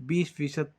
20%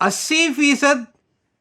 80%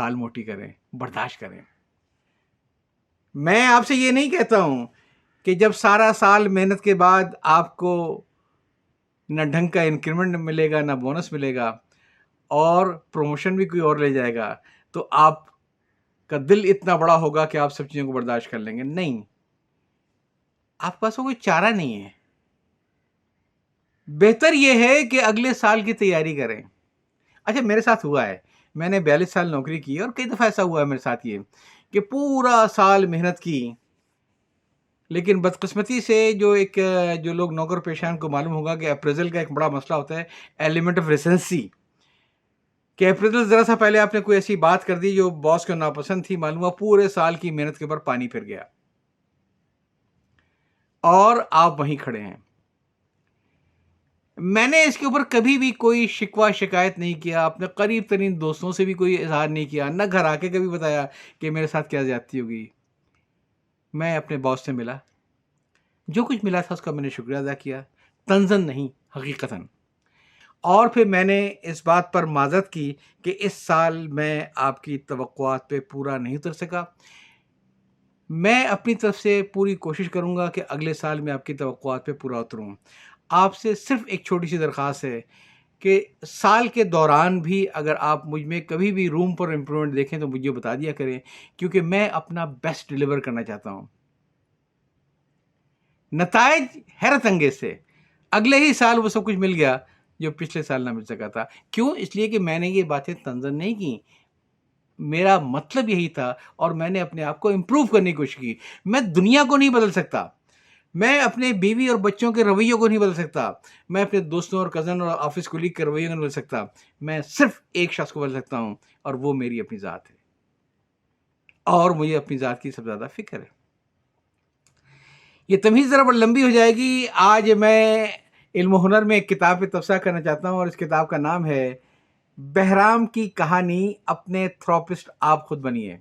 کھال موٹی کریں، برداشت کریں۔ میں آپ سے یہ نہیں کہتا ہوں کہ جب سارا سال محنت کے بعد آپ کو نہ ڈھنگ کا انکریمنٹ ملے گا، نہ بونس ملے گا، اور پروموشن بھی کوئی اور لے جائے گا، تو آپ کا دل اتنا بڑا ہوگا کہ آپ سب چیزوں کو برداشت کر لیں گے۔ نہیں، آپ کے پاس کوئی چارہ نہیں ہے۔ بہتر یہ ہے کہ اگلے سال کی تیاری کریں۔ اچھا، میرے ساتھ ہوا ہے، میں نے 42 سال نوکری کی، اور کئی دفعہ ایسا ہوا ہے میرے ساتھ یہ کہ پورا سال محنت کی، لیکن بدقسمتی سے جو لوگ نوکر پیشان کو معلوم ہوگا کہ اپریزل کا ایک بڑا مسئلہ ہوتا ہے ایلیمنٹ آف ریسنسی، کہ اپریزل ذرا سا پہلے آپ نے کوئی ایسی بات کر دی جو باس کو ناپسند تھی، معلوم ہوا پورے سال کی محنت کے اوپر پانی پھر گیا اور آپ وہیں کھڑے ہیں۔ میں نے اس کے اوپر کبھی بھی کوئی شکوہ شکایت نہیں کیا، اپنے قریب ترین دوستوں سے بھی کوئی اظہار نہیں کیا، نہ گھر آ کے کبھی بتایا کہ میرے ساتھ کیا زیادتی ہوگی۔ میں اپنے باس سے ملا، جو کچھ ملا تھا اس کا میں نے شکریہ ادا کیا، طنزاً نہیں، حقیقتاً۔ اور پھر میں نے اس بات پر معذرت کی کہ اس سال میں آپ کی توقعات پہ پورا نہیں اتر سکا۔ میں اپنی طرف سے پوری کوشش کروں گا کہ اگلے سال میں آپ کی توقعات پہ پورا اتروں۔ آپ سے صرف ایک چھوٹی سی درخواست ہے کہ سال کے دوران بھی اگر آپ مجھ میں کبھی بھی روم پر امپرومنٹ دیکھیں تو مجھے بتا دیا کریں، کیونکہ میں اپنا بیسٹ ڈیلیور کرنا چاہتا ہوں۔ نتائج حیرت انگیز سے اگلے ہی سال وہ سب کچھ مل گیا جو پچھلے سال نہ مل سکا تھا۔ کیوں؟ اس لیے کہ میں نے یہ باتیں طنزاً نہیں کی، میرا مطلب یہی تھا، اور میں نے اپنے آپ کو امپروو کرنے کی کوشش کی۔ میں دنیا کو نہیں بدل سکتا، میں اپنے بیوی اور بچوں کے رویوں کو نہیں بدل سکتا، میں اپنے دوستوں اور کزن اور آفس کولیگ کے رویوں کو نہیں بدل سکتا، میں صرف ایک شخص کو بدل سکتا ہوں، اور وہ میری اپنی ذات ہے، اور مجھے اپنی ذات کی سب سے زیادہ فکر ہے۔ یہ تمہید ذرا بڑی لمبی ہو جائے گی۔ آج میں علم و ہنر میں ایک کتاب پہ تبصرہ کرنا چاہتا ہوں، اور اس کتاب کا نام ہے بہرام کی کہانی، اپنے تھراپسٹ آپ خود بنیے۔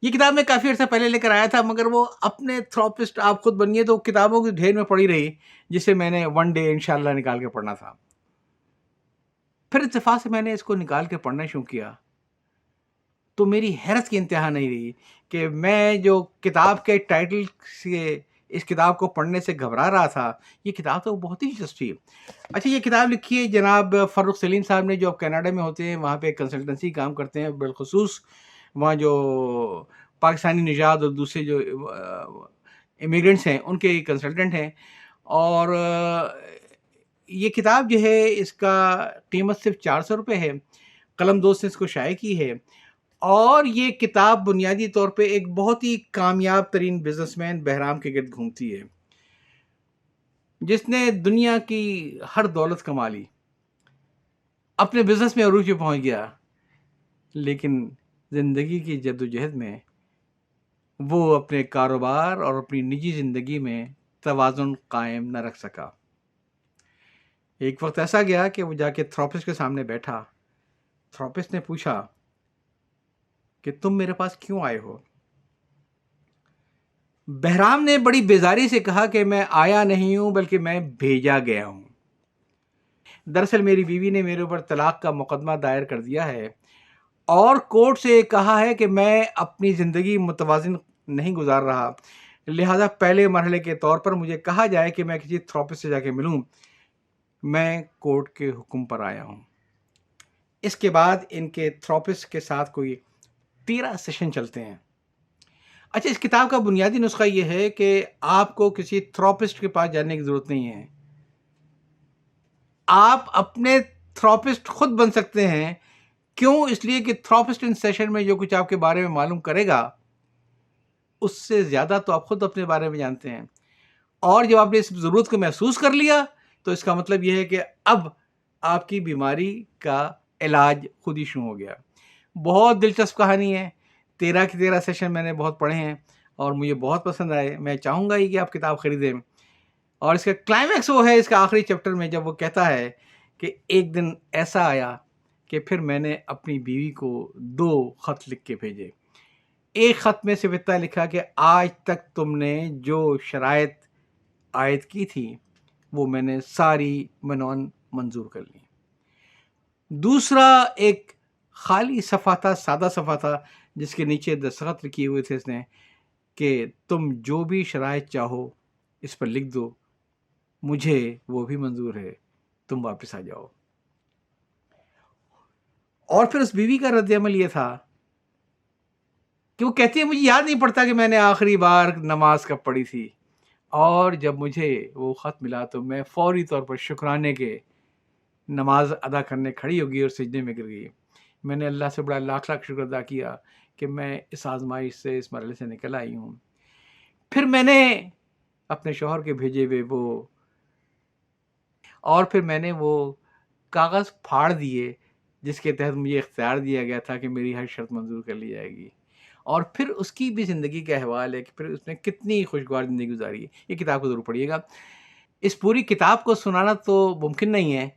یہ کتاب میں کافی عرصہ پہلے لے کر آیا تھا، مگر وہ اپنے تھراپسٹ آپ خود بنیے تو کتابوں کی ڈھیر میں پڑی رہی، جسے میں نے ون ڈے انشاءاللہ نکال کے پڑھنا تھا۔ پھر اتفاق سے میں نے اس کو نکال کے پڑھنا شروع کیا تو میری حیرت کی انتہا نہیں رہی کہ میں جو کتاب کے ٹائٹل سے اس کتاب کو پڑھنے سے گھبرا رہا تھا، یہ کتاب تو بہت ہی دلچسپ تھی۔ اچھا، یہ کتاب لکھی ہے جناب فروخ سلیم صاحب نے، جو اب کینیڈا میں ہوتے ہیں، وہاں پہ کنسلٹنسی کام کرتے ہیں، بالخصوص وہاں جو پاکستانی نژاد اور دوسرے جو امیگرنٹس ہیں ان کے کنسلٹنٹ ہیں۔ اور یہ کتاب جو ہے اس کا قیمت صرف 400 روپے ہے، قلم دوست نے اس کو شائع کی ہے، اور یہ کتاب بنیادی طور پہ ایک بہت ہی کامیاب ترین بزنس مین بہرام کے گرد گھومتی ہے، جس نے دنیا کی ہر دولت کما لی، اپنے بزنس میں عروج پہ پہنچ گیا، لیکن زندگی کی جدوجہد میں وہ اپنے کاروبار اور اپنی نجی زندگی میں توازن قائم نہ رکھ سکا۔ ایک وقت ایسا گیا کہ وہ جا کے تھراپسٹ کے سامنے بیٹھا۔ تھراپسٹ نے پوچھا کہ تم میرے پاس کیوں آئے ہو؟ بہرام نے بڑی بیزاری سے کہا کہ میں آیا نہیں ہوں بلکہ میں بھیجا گیا ہوں۔ دراصل میری بیوی نے میرے اوپر طلاق کا مقدمہ دائر کر دیا ہے، اور کورٹ سے کہا ہے کہ میں اپنی زندگی متوازن نہیں گزار رہا، لہذا پہلے مرحلے کے طور پر مجھے کہا جائے کہ میں کسی تھراپسٹ سے جا کے ملوں۔ میں کورٹ کے حکم پر آیا ہوں۔ اس کے بعد ان کے تھراپسٹ کے ساتھ کوئی 13 سیشن چلتے ہیں۔ اچھا، اس کتاب کا بنیادی نسخہ یہ ہے کہ آپ کو کسی تھراپسٹ کے پاس جانے کی ضرورت نہیں ہے، آپ اپنے تھراپسٹ خود بن سکتے ہیں۔ کیوں؟ اس لیے کہ تھراپسٹ ان سیشن میں جو کچھ آپ کے بارے میں معلوم کرے گا، اس سے زیادہ تو آپ خود اپنے بارے میں جانتے ہیں، اور جب آپ نے اس ضرورت کو محسوس کر لیا تو اس کا مطلب یہ ہے کہ اب آپ کی بیماری کا علاج خود ہی شروع ہو گیا۔ بہت دلچسپ کہانی ہے، 13 کے 13 سیشن میں نے بہت پڑھے ہیں اور مجھے بہت پسند آئے۔ میں چاہوں گا ہی کہ آپ کتاب خریدیں۔ اور اس کا کلائمیکس وہ ہے اس کا آخری چیپٹر میں، جب وہ کہتا ہے کہ ایک دن ایسا آیا کہ پھر میں نے اپنی بیوی کو 2 خط لکھ کے بھیجے۔ ایک خط میں صرف اتنا لکھا کہ آج تک تم نے جو شرائط عائد کی تھی وہ میں نے ساری منون منظور کر لی۔ دوسرا ایک خالی صفحہ تھا، سادہ صفحہ تھا، جس کے نیچے دستخط کیے ہوئے تھے اس نے کہ تم جو بھی شرائط چاہو اس پر لکھ دو، مجھے وہ بھی منظور ہے، تم واپس آ جاؤ۔ اور پھر اس بیوی کا رد عمل یہ تھا کہ وہ کہتی ہے مجھے یاد نہیں پڑتا کہ میں نے آخری بار نماز کب پڑھی تھی، اور جب مجھے وہ خط ملا تو میں فوری طور پر شکرانے کے نماز ادا کرنے کھڑی ہو گئی اور سجدے میں گر گئی۔ میں نے اللہ سے بڑا لاکھ لاکھ شکر ادا کیا کہ میں اس آزمائش سے، اس مرحلے سے نکل آئی ہوں۔ پھر میں نے اپنے شوہر کے بھیجے ہوئے وہ کاغذ پھاڑ دیے جس کے تحت مجھے اختیار دیا گیا تھا کہ میری ہر شرط منظور کر لی جائے گی، اور پھر اس کی بھی زندگی کا احوال ہے کہ پھر اس نے کتنی خوشگوار زندگی گزاری ہے۔ یہ کتاب کو ضرور پڑھیے گا۔ اس پوری کتاب کو سنانا تو ممکن نہیں ہے،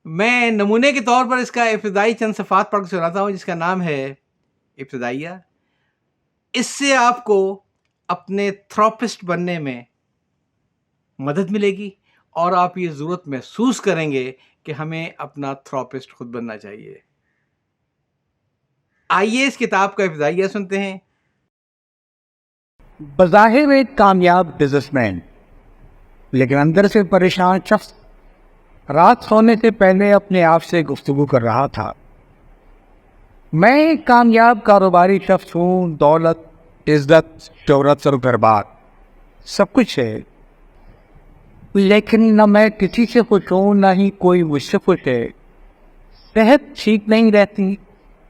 میں نمونے کے طور پر اس کا ابتدائی چند صفحات پڑھ کے سناتا ہوں جس کا نام ہے ابتدائیہ۔ اس سے آپ کو اپنے تھراپسٹ بننے میں مدد ملے گی اور آپ یہ ضرورت محسوس کریں گے کہ ہمیں اپنا تھراپسٹ خود بننا چاہیے۔ آئیے اس کتاب کا ابتدائیہ سنتے ہیں۔ بظاہر ایک کامیاب بزنس مین لیکن اندر سے پریشان شخص رات سونے سے پہلے اپنے آپ سے گفتگو کر رہا تھا۔ میں ایک کامیاب کاروباری شخص ہوں، دولت، عزت، شہرت اور گھر بار سب کچھ ہے، لیکن نہ میں کسی سے خوش ہوں نہ ہی کوئی مجھ سے خوش ہے۔ صحت ٹھیک نہیں رہتی،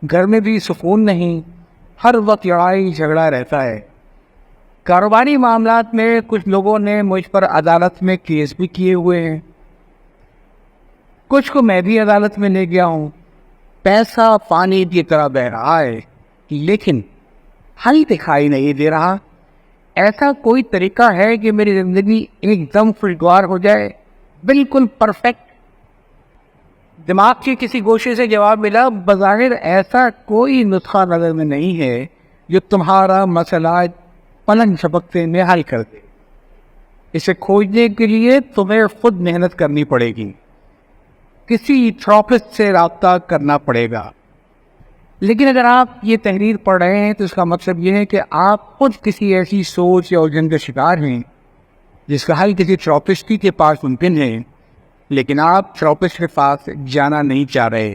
گھر میں بھی سکون نہیں، ہر وقت لڑائی جھگڑا رہتا ہے۔ کاروباری معاملات میں کچھ لوگوں نے مجھ پر عدالت میں کیس بھی کیے ہوئے ہیں، کچھ کو میں بھی عدالت میں لے گیا ہوں۔ پیسہ پانی کی طرح بہ رہا ہے لیکن حل دکھائی نہیں دے رہا۔ ایسا کوئی طریقہ ہے کہ میری زندگی ایک دم خوشگوار ہو جائے، بالکل پرفیکٹ؟ دماغ کے کسی گوشے سے جواب ملا، بظاہر ایسا کوئی نسخہ نظر میں نہیں ہے جو تمہارا مسئلہ پلنگ جھپکتے میں حل کر دے۔ اسے کھوجنے کے لیے تمہیں خود محنت کرنی پڑے گی، کسی تھراپسٹ سے رابطہ کرنا پڑے گا۔ لیکن اگر آپ یہ تحریر پڑھ رہے ہیں تو اس کا مقصد یہ ہے کہ آپ خود کسی ایسی سوچ یا الجھن کا شکار ہیں جس کا حل کسی تھراپسٹ کے پاس ممکن ہے، لیکن آپ تھراپسٹ کے پاس جانا نہیں چاہ رہے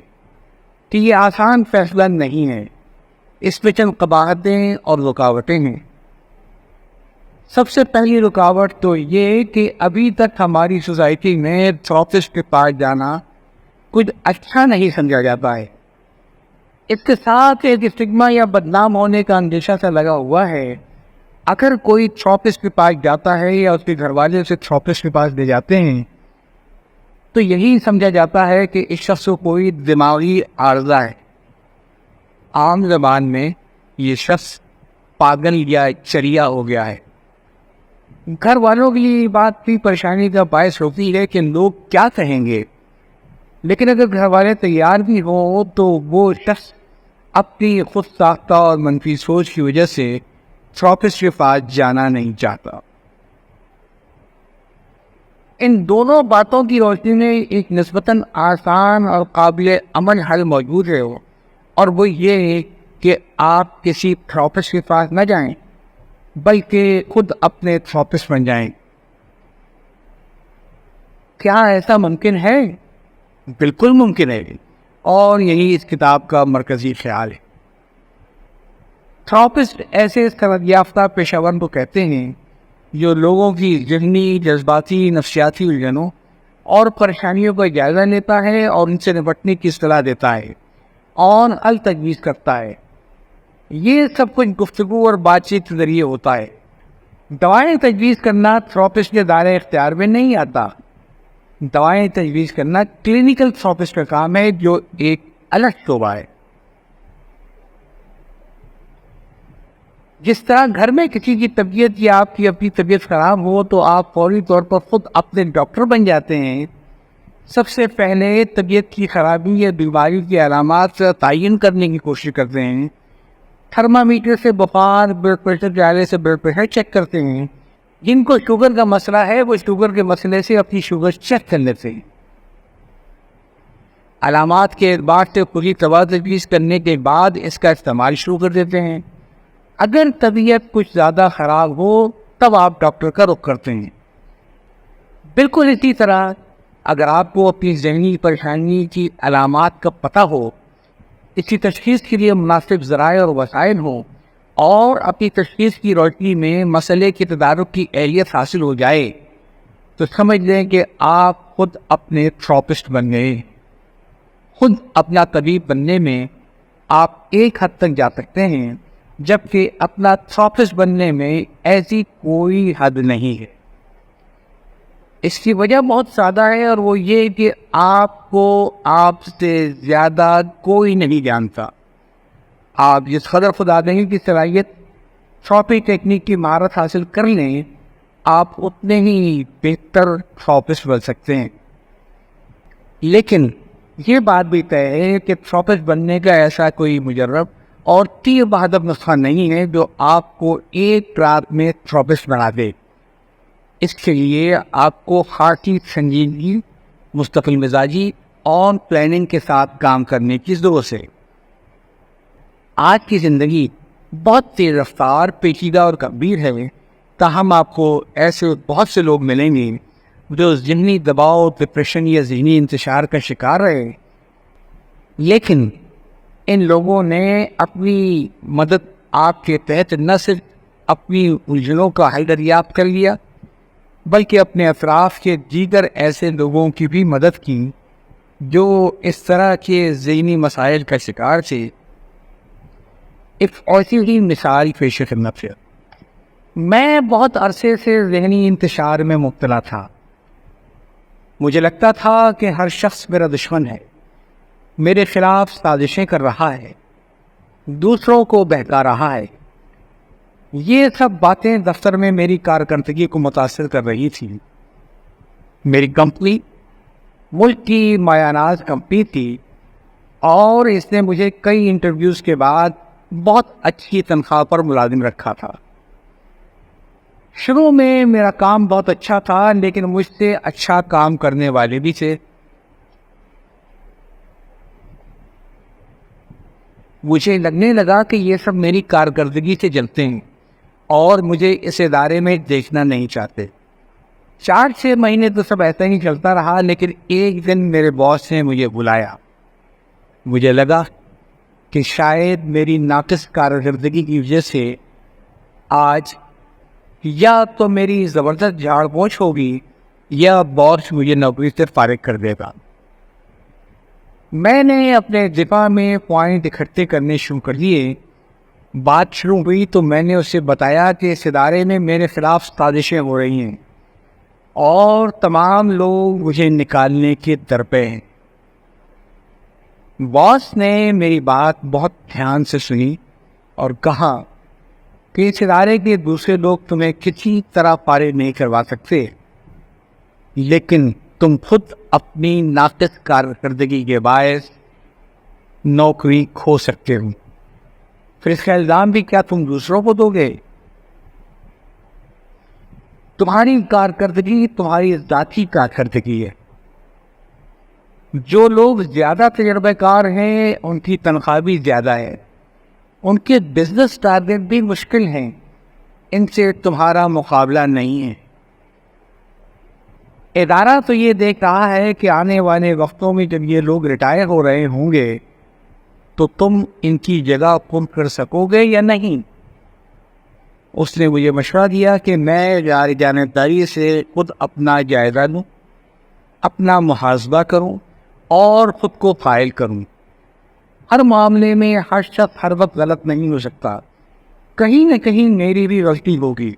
کہ یہ آسان فیصلہ نہیں ہے، اس میں چند قباحتیں اور رکاوٹیں ہیں۔ سب سے پہلی رکاوٹ تو یہ کہ ابھی تک ہماری سوسائٹی میں تھراپسٹ کے پاس جانا کچھ اچھا نہیں سمجھا جاتا ہے۔ اس کے ساتھ ایک اسٹگما یا بدنام ہونے کا اندیشہ سا لگا ہوا ہے۔ اگر کوئی تھراپسٹ کے پاس جاتا ہے یا اس کے گھر والے اسے تھراپسٹ کے پاس لے جاتے ہیں تو یہی سمجھا جاتا ہے کہ اس شخص کو کوئی دماغی عارضہ ہے۔ عام زبان میں یہ شخص پاگل یا چریا ہو گیا ہے۔ گھر والوں کی یہ بات بھی پریشانی کا باعث ہوتی ہے کہ لوگ کیا کہیں گے، لیکن اگر گھر والے تیار بھی ہوں تو وہ شخص اپنی خود ساختہ اور منفی سوچ کی وجہ سے تھراپسٹ کے پاس جانا نہیں چاہتا۔ ان دونوں باتوں کی روشنی میں ایک نسبتاً آسان اور قابل عمل حل موجود ہے، اور وہ یہ ہے کہ آپ کسی تھراپسٹ کے پاس نہ جائیں بلکہ خود اپنے تھراپسٹ بن جائیں۔ کیا ایسا ممکن ہے؟ بالکل ممکن ہے، اور یہی اس کتاب کا مرکزی خیال ہے۔ تھراپسٹ ایسے سند یافتہ پیشہ ور کو کہتے ہیں جو لوگوں کی ذہنی، جذباتی، نفسیاتی الجھنوں اور پریشانیوں کا جائزہ لیتا ہے اور ان سے نپٹنے کی صلاح دیتا ہے اور حل تجویز کرتا ہے۔ یہ سب کچھ گفتگو اور بات چیت کے ذریعے ہوتا ہے۔ دوائیں تجویز کرنا تھراپسٹ کے دائرۂ اختیار میں نہیں آتا۔ دوائیں تجویز کرنا کلینکل تھراپسٹ کا کام ہے، جو ایک الگ شعبہ ہے۔ جس طرح گھر میں کسی کی طبیعت یا آپ کی اپنی طبیعت خراب ہو تو آپ فوری طور پر خود اپنے ڈاکٹر بن جاتے ہیں، سب سے پہلے طبیعت کی خرابی یا بیماری کی علامات کا تعین کرنے کی کوشش کرتے ہیں۔ تھرمامیٹر سے بخار، بلڈ پریشر کے آلے سے بلڈ پریشر چیک کرتے ہیں۔ جن کو شوگر کا مسئلہ ہے وہ شوگر کے مسئلے سے اپنی شوگر چیک کر لیتے ہیں۔ علامات کے اعتبار سے پوری تجویز کرنے کے بعد اس کا استعمال شروع کر دیتے ہیں۔ اگر طبیعت کچھ زیادہ خراب ہو تب آپ ڈاکٹر کا رخ کرتے ہیں۔ بالکل اسی طرح اگر آپ کو اپنی ذہنی پریشانی کی علامات کا پتہ ہو، اس کی تشخیص کے لیے مناسب ذرائع اور وسائل ہوں، اور اپنی تشخیص کی روشنی میں مسئلے کے تدارک کی اہلیت حاصل ہو جائے، تو سمجھ لیں کہ آپ خود اپنے تھراپسٹ بن گئے۔ خود اپنا طبیب بننے میں آپ ایک حد تک جا سکتے ہیں، جبکہ اپنا تھراپسٹ بننے میں ایسی کوئی حد نہیں ہے۔ اس کی وجہ بہت سادہ ہے، اور وہ یہ کہ آپ کو آپ سے زیادہ کوئی نہیں جانتا۔ آپ جس قدر خود آگہی کی صلاحیت تھراپی ٹیکنیک کی مہارت حاصل کر لیں، آپ اتنے ہی بہتر تھراپسٹ بن سکتے ہیں۔ لیکن یہ بات بھی طے ہے کہ تھراپسٹ بننے کا ایسا کوئی مجرب اور تیر بہادر نسخہ نہیں ہے جو آپ کو ایک رات میں تھراپسٹ بنا دے۔ اس کے لیے آپ کو خاصی سنجیدگی، مستقل مزاجی اور پلاننگ کے ساتھ کام کرنے کی ضرورت ہے۔ آج کی زندگی بہت تیز رفتار، پیچیدہ اور گمبھیر ہے، تاہم آپ کو ایسے بہت سے لوگ ملیں گے جو ذہنی دباؤ، ڈپریشن یا ذہنی انتشار کا شکار رہے، لیکن ان لوگوں نے اپنی مدد آپ کے تحت نہ صرف اپنی الجھنوں کا حل دریافت کر لیا، بلکہ اپنے اطراف کے دیگر ایسے لوگوں کی بھی مدد کی جو اس طرح کے ذہنی مسائل کا شکار تھے۔ ایک ایسی ہی مثال پیش کرنا پھر، میں بہت عرصے سے ذہنی انتشار میں مبتلا تھا۔ مجھے لگتا تھا کہ ہر شخص میرا دشمن ہے، میرے خلاف سازشیں کر رہا ہے، دوسروں کو بہکا رہا ہے۔ یہ سب باتیں دفتر میں میری کارکردگی کو متاثر کر رہی تھیں۔ میری کمپنی ملک کی مایہ ناز کمپنی تھی، اور اس نے مجھے کئی انٹرویوز کے بعد بہت اچھی تنخواہ پر ملازم رکھا تھا۔ شروع میں میرا کام بہت اچھا تھا، لیکن مجھ سے اچھا کام کرنے والے بھی تھے۔ مجھے لگنے لگا کہ یہ سب میری کارکردگی سے جلتے ہیں اور مجھے اس ادارے میں دیکھنا نہیں چاہتے۔ 4-6 مہینے تو سب ایسا ہی چلتا رہا، لیکن ایک دن میرے باس نے مجھے بلایا۔ مجھے لگا کہ شاید میری ناقص کارکردگی کی وجہ سے آج یا تو میری زبردست جھاڑ پوچھ ہوگی یا باس مجھے نوکری سے فارغ کر دے گا۔ میں نے اپنے دفاع میں پوائنٹ اکٹھے کرنے شروع کر دیے۔ بات شروع ہوئی تو میں نے اسے بتایا کہ اس ادارے میں میرے خلاف سازشیں ہو رہی ہیں اور تمام لوگ مجھے نکالنے کے درپے ہیں۔ باس نے میری بات بہت دھیان سے سنی اور کہا کہ اس ادارے کے دوسرے لوگ تمہیں کسی طرح فارغ نہیں کروا سکتے، لیکن تم خود اپنی ناقص کارکردگی کے باعث نوکری کھو سکتے ہو۔ پھر اس کا الزام بھی کیا تم دوسروں کو دو گے؟ تمہاری کارکردگی تمہاری ذاتی کارکردگی ہے۔ جو لوگ زیادہ تجربہ کار ہیں ان کی تنخواہ بھی زیادہ ہے، ان کے بزنس ٹارگیٹ بھی مشکل ہیں، ان سے تمہارا مقابلہ نہیں ہے۔ ادارہ تو یہ دیکھ رہا ہے کہ آنے والے وقتوں میں جب یہ لوگ ریٹائر ہو رہے ہوں گے تو تم ان کی جگہ پُر کر سکو گے یا نہیں۔ اس نے مجھے مشورہ دیا کہ میں جانبداری سے خود اپنا جائزہ لوں، اپنا محاسبہ کروں اور خود کو فائل کروں۔ ہر معاملے میں ہر شخص ہر وقت غلط نہیں ہو سکتا، کہیں نہ کہیں میری بھی غلطی ہوگی۔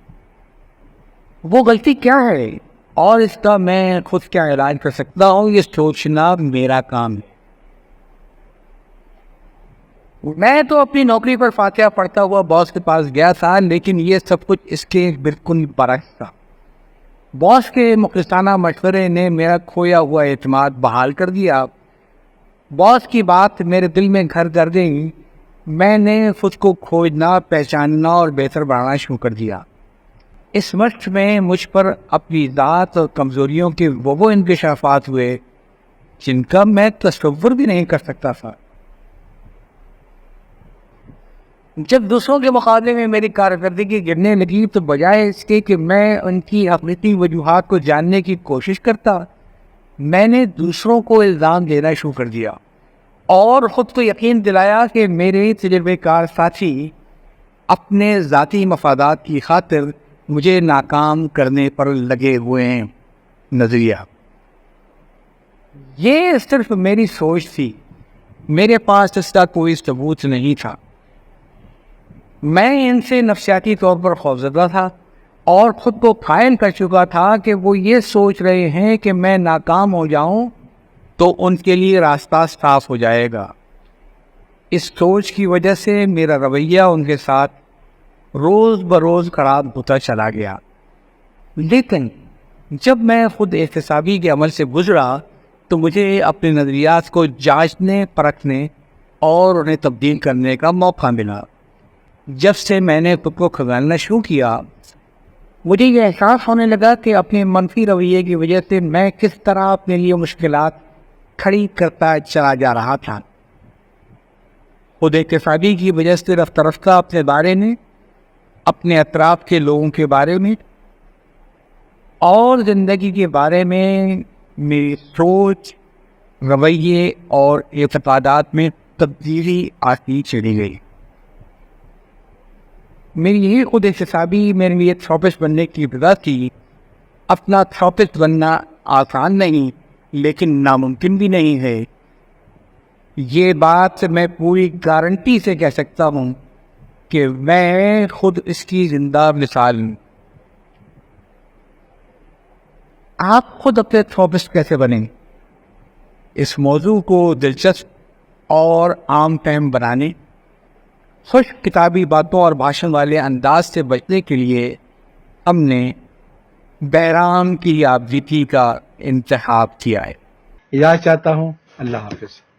وہ غلطی کیا ہے اور اس کا میں خود کیا علاج کر سکتا ہوں، یہ سوچنا میرا کام ہے۔ میں تو اپنی نوکری پر فاتحہ پڑھتا ہوا باس کے پاس گیا تھا، لیکن یہ سب کچھ اس کے بالکل برعکس تھا۔ باس کے مخلصانہ مشورے نے میرا کھویا ہوا اعتماد بحال کر دیا۔ باس کی بات میرے دل میں گھر کر گئی۔ میں نے خود کو کھوجنا، پہچاننا اور بہتر بنانا شروع کر دیا۔ اس مشق میں مجھ پر اپنی ذات اور کمزوریوں کے وہ انکشافات ہوئے جن کا میں تصور بھی نہیں کر سکتا تھا۔ جب دوسروں کے مقابلے میں میری کارکردگی گرنے لگی تو بجائے اس کے کہ میں ان کی حقیقی وجوہات کو جاننے کی کوشش کرتا، میں نے دوسروں کو الزام دینا شروع کر دیا اور خود کو یقین دلایا کہ میرے تجربے کار ساتھی اپنے ذاتی مفادات کی خاطر مجھے ناکام کرنے پر لگے ہوئے ہیں۔ نظریہ یہ صرف میری سوچ تھی، میرے پاس اس کا کوئی ثبوت نہیں تھا۔ میں ان سے نفسیاتی طور پر خوفزدہ تھا اور خود کو قائل کر چکا تھا کہ وہ یہ سوچ رہے ہیں کہ میں ناکام ہو جاؤں تو ان کے لیے راستہ صاف ہو جائے گا۔ اس سوچ کی وجہ سے میرا رویہ ان کے ساتھ روز بروز خراب ہوتا چلا گیا۔ لیکن جب میں خود احتسابی کے عمل سے گزرا تو مجھے اپنے نظریات کو جانچنے، پرکھنے اور انہیں تبدیل کرنے کا موقع ملا۔ جب سے میں نے خود کو کھنگالنا شروع کیا، مجھے یہ احساس ہونے لگا کہ اپنے منفی رویے کی وجہ سے میں کس طرح اپنے لیے مشکلات کھڑی کرتا چلا جا رہا تھا۔ خود احتسابی کی وجہ سے رفتہ رفتہ اپنے بارے میں، اپنے اطراف کے لوگوں کے بارے میں اور زندگی کے بارے میں میری سوچ، رویے اور اعتقادات میں تبدیلی آتی چلی گئی۔ میری یہی خود احتسابی میرے لیے تھراپسٹ بننے کی ابتدا تھی۔ اپنا تھراپسٹ بننا آسان نہیں لیکن ناممکن بھی نہیں ہے۔ یہ بات میں پوری گارنٹی سے کہہ سکتا ہوں کہ میں خود اس کی زندہ مثال ہوں۔ آپ خود اپنے تھراپسٹ کیسے بنیں؟ اس موضوع کو دلچسپ اور عام فہم بنانے، خوش کتابی باتوں اور بھاشن والے انداز سے بچنے کے لیے ہم نے بہرام کی آبجیتی کا انتخاب کیا ہے۔ اجازت چاہتا ہوں، اللہ حافظ۔